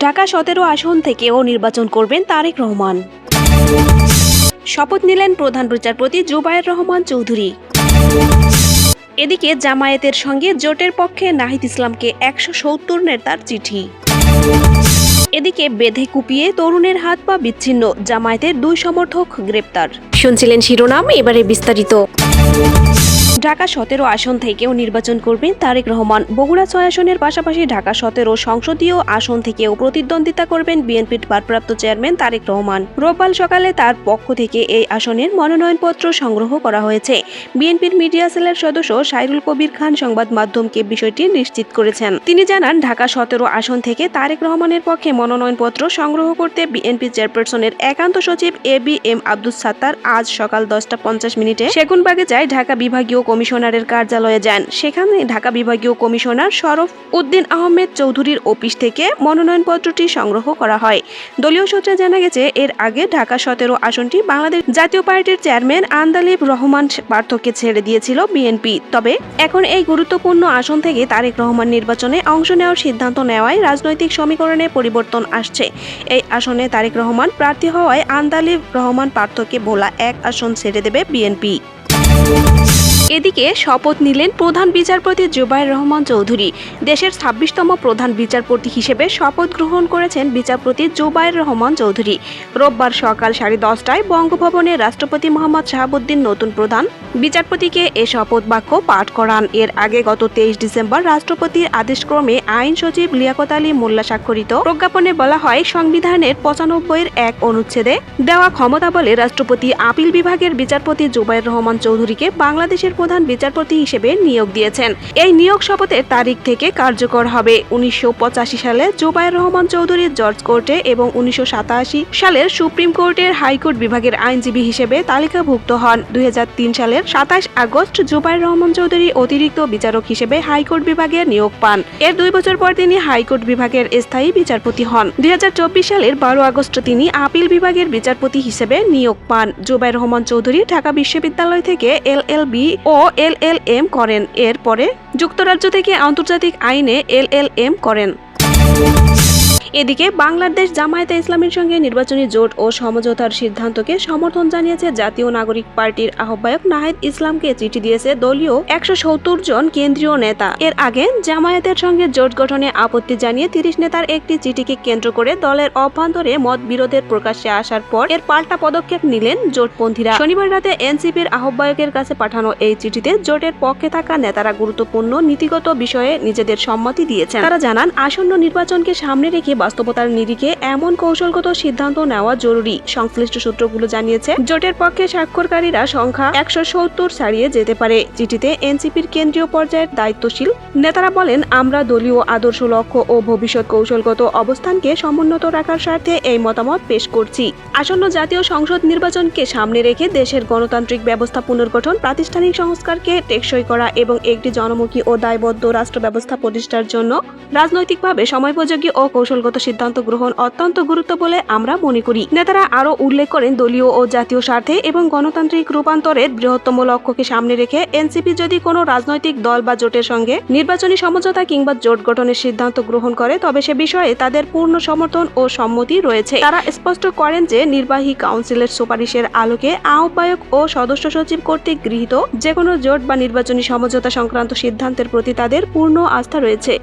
ঢাকা ১৭ আসন থেকেও নির্বাচন করবেন তারেক রহমান। শপথ নিলেন প্রধান বিচারপতি জুবায়ের রহমান চৌধুরী। এদিকে জামায়াতের সঙ্গে জোটের পক্ষে নাহিদ ইসলামকে ১৭০ নেতার চিঠি। এদিকে বেঁধে কুপিয়ে তরুণের হাত পা বিচ্ছিন্ন, জামায়াতের ২ সমর্থক গ্রেপ্তার। শুনছিলেন শিরোনাম, এবারে বিস্তারিত। ঢাকা ১৭ আসন থেকেও নির্বাচন করবেন তারেক রহমান। বগুড়া ৬ আসনের পাশাপাশি ঢাকা ১৭ সংসদীয় আসন থেকেও প্রতিদ্বন্দ্বিতা করবেন বিএনপির ভারপ্রাপ্ত চেয়ারম্যান তারেক রহমান। রোববার সকালে তার পক্ষ থেকে এই আসনের মনোনয়নপত্র সংগ্রহ করা হয়েছে। বিএনপির মিডিয়া সেলের সদস্য সাইরুল কবির খান সংবাদ মাধ্যমকে বিষয়টি নিশ্চিত করেছেন। তিনি জানান, ঢাকা ১৭ আসন থেকে তারেক রহমানের পক্ষে মনোনয়নপত্র সংগ্রহ করতে বিএনপি চেয়ারপারসনের একান্ত সচিব এবিএম আব্দুস সাত্তার আজ সকাল ১০টা ৫০ সেগুনবাগে যায় ঢাকা বিভাগীয় কমিশনারের কার্যালয়ে যান। সেখানে ঢাকা বিভাগীয় কমিশনার শরফ উদ্দিন আহমেদ চৌধুরীর অফিস থেকে মনোনয়নপত্রটি সংগ্রহ করা হয়। দলীয় সূত্রে জানা গেছে, এর আগে ঢাকা ১৭ আসনটি বাংলাদেশ জাতীয় পার্টির চেয়ারম্যান আন্দালিব রহমান পার্থকে ছেড়ে দিয়েছিল বিএনপি। তবে এখন এই গুরুত্বপূর্ণ আসন থেকে তারেক রহমান নির্বাচনে অংশ নেওয়ার সিদ্ধান্ত নেওয়ায় রাজনৈতিক সমীকরণে পরিবর্তন আসছে। এই আসনে তারেক রহমান প্রার্থী হওয়ায় আন্দালিব রহমান পার্থকে ভোলা এক আসন ছেড়ে দেবে বিএনপি। এদিকে শপথ নিলেন প্রধান বিচারপতি জুবায়ের রহমান চৌধুরী। দেশের ২৬তম প্রধান বিচারপতি হিসেবে শপথ গ্রহণ করেছেন বিচারপতি জুবায়ের রহমান চৌধুরী। রোববার সকাল 10:30টায় বঙ্গভবনে রাষ্ট্রপতি মোহাম্মদ শাহাবুদ্দিন নতুন প্রধান বিচারপতিকে এ শপথ বাক্য পাঠ করান। এর আগে গত ২৩ ডিসেম্বর রাষ্ট্রপতির আদেশক্রমে আইন সচিব লিয়াকত আলী মোল্লা স্বাক্ষরিত প্রজ্ঞাপনে বলা হয়, সংবিধানের ৯৫-এর ১ অনুচ্ছেদে দেওয়া ক্ষমতা বলে রাষ্ট্রপতি আপিল বিভাগের বিচারপতি জুবায়ের রহমান চৌধুরীকে বাংলাদেশের প্রধান বিচারপতি হিসেবে নিয়োগ দিয়েছেন। এই নিয়োগ শপথের তারিখ থেকে কার্যকর হবে। ১৯৮৫ সালে জুবায়ের রহমান চৌধুরী জর্জ কোর্টে এবং ১৯৮৭ সালের সুপ্রিম কোর্টের হাইকোর্ট বিভাগের আইনজীবী হিসেবে তালিকাভুক্ত হন। ২০০৩ সালের ২৭ আগস্ট জুবায়ের রহমান চৌধুরী অতিরিক্ত বিচারক হিসেবে হাইকোর্ট বিভাগে নিয়োগ পান। এর ২ বছর পর তিনি হাইকোর্ট বিভাগের স্থায়ী বিচারপতি হন। ২০২৪ সালের ১২ আগস্ট তিনি আপিল বিভাগের বিচারপতি হিসেবে নিয়োগ পান। জুবায়ের রহমান চৌধুরী ঢাকা বিশ্ববিদ্যালয় থেকে এলএলবি ও এলএলএম করেন। এর পরে যুক্তরাজ্য থেকে আন্তর্জাতিক আইনে এলএলএম করেন। এদিকে বাংলাদেশ জামায়াতে ইসলামীর সঙ্গে নির্বাচনী জোট ও সমঝোতার সিদ্ধান্তকে সমর্থন জানিয়েছে জাতীয় নাগরিক পার্টির আহ্বায়ক নাহিদ ইসলামকে চিঠি দিয়েছে দলীয় ১৭০ জন কেন্দ্রীয় নেতা। এর আগে জামায়াতের সঙ্গে জোট গঠনে আপত্তি জানিয়ে ৩০ নেতার একটি চিঠিকে কেন্দ্র করে দলের অভ্যন্তরে মত বিরোধের প্রকাশ্যে আসার পর এর পাল্টা পদক্ষেপ নিলেন জোটপন্থীরা। শনিবার রাতে এনসিপির আহ্বায়কের কাছে পাঠানো এই চিঠিতে জোটের পক্ষে থাকা নেতারা গুরুত্বপূর্ণ নীতিগত বিষয়ে নিজেদের সম্মতি দিয়েছেন। তারা জানান, আসন্ন নির্বাচনকে সামনে রেখে বাস্তবতার নিরিখে এমন কৌশলগত সিদ্ধান্ত নেওয়া জরুরি। সংশ্লিষ্ট সূত্রগুলো জানিয়েছে, জোটের পক্ষে স্বাক্ষরকারীরা সংখ্যা ১৭০ ছাড়িয়ে যেতে পারে। চিঠিতে এনসিপির কেন্দ্রীয় পর্যায়ের দায়িত্বশীল নেতারা বলেন, আমরা দলীয় আদর্শ, লক্ষ্য ও ভবিষ্যৎ কৌশলগত অবস্থানকে সমুন্নত রাখার স্বার্থে এই মতামত পেশ করছি। আসন্ন জাতীয় সংসদ নির্বাচনকে সামনে রেখে দেশের গণতান্ত্রিক ব্যবস্থা পুনর্গঠন, প্রাতিষ্ঠানিক সংস্কারকে টেকসই করা এবং একটি জনমুখী ও দায়বদ্ধ রাষ্ট্র ব্যবস্থা প্রতিষ্ঠার জন্য রাজনৈতিকভাবে সময়োপযোগী ও কৌশলগত সিদ্ধান্ত গ্রহণ অত্যন্ত গুরুত্ব বলে আমরা মনে করি। নেতারা আরও উল্লেখ করেন, দলীয় ও জাতীয় স্বার্থে এবং গণতান্ত্রিক রূপান্তরের বৃহত্তম লক্ষ্যকে সামনে রেখে এনসিপি যদি কোনো রাজনৈতিক দল বা জোটের সঙ্গে নির্বাচনী সমঝোতা কিংবা জোট গঠনের সিদ্ধান্ত গ্রহণ করে, তবে সে বিষয়ে তাদের পূর্ণ সমর্থন ও সম্মতি রয়েছে। তারা স্পষ্ট করেন যে নির্বাহী কাউন্সিলের সুপারিশের আলোকে আহ্বায়ক ও সদস্য সচিব কর্তৃক গৃহীত যে কোনো জোট বা নির্বাচনী সমঝোতা সংক্রান্ত সিদ্ধান্তের প্রতি তাদের পূর্ণ আস্থা রয়েছে।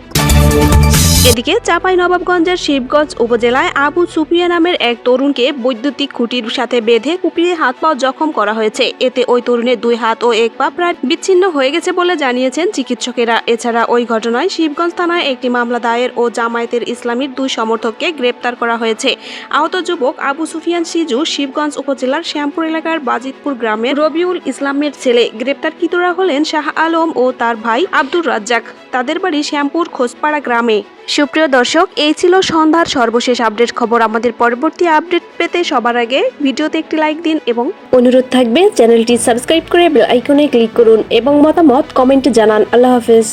এদিকে চাঁপাইনবাবগঞ্জের শিবগঞ্জ উপজেলায় আবু সুফিয়া নামের এক তরুণকে বৈদ্যুতিক খুঁটির সাথে বেঁধে কুপিয়ে হাত পা জখম করা হয়েছে। এতে ওই তরুণের 2 হাত ও 1 পা প্রায় বিচ্ছিন্ন হয়ে গেছে বলে জানিয়েছেন চিকিৎসকেরা। এছাড়া ওই ঘটনায় শিবগঞ্জ থানায় একটি মামলা দায়ের ও জামায়াতের ইসলামীর 2 সমর্থককে গ্রেপ্তার করা হয়েছে। আহত যুবক আবু সুফিয়ান সিজু শিবগঞ্জ উপজেলার শ্যামপুর এলাকার বাজিতপুর গ্রামের রবিউল ইসলামের ছেলে। গ্রেপ্তারকৃতরা হলেন শাহ আলম ও তার ভাই আব্দুর রাজ্জাক। তাদের বাড়ি শ্যামপুর খোসপাড়া গ্রামে। সুপ্রিয় দর্শক, এই ছিল সন্ধ্যার সর্বশেষ আপডেট খবর। আমাদের পরবর্তী আপডেট পেতে সবার আগে ভিডিওতে একটি লাইক দিন এবং অনুরোধ থাকবে চ্যানেলটি সাবস্ক্রাইব করে বেল আইকনে ক্লিক করুন এবং মতামত কমেন্টে জানান। আল্লাহ হাফেজ।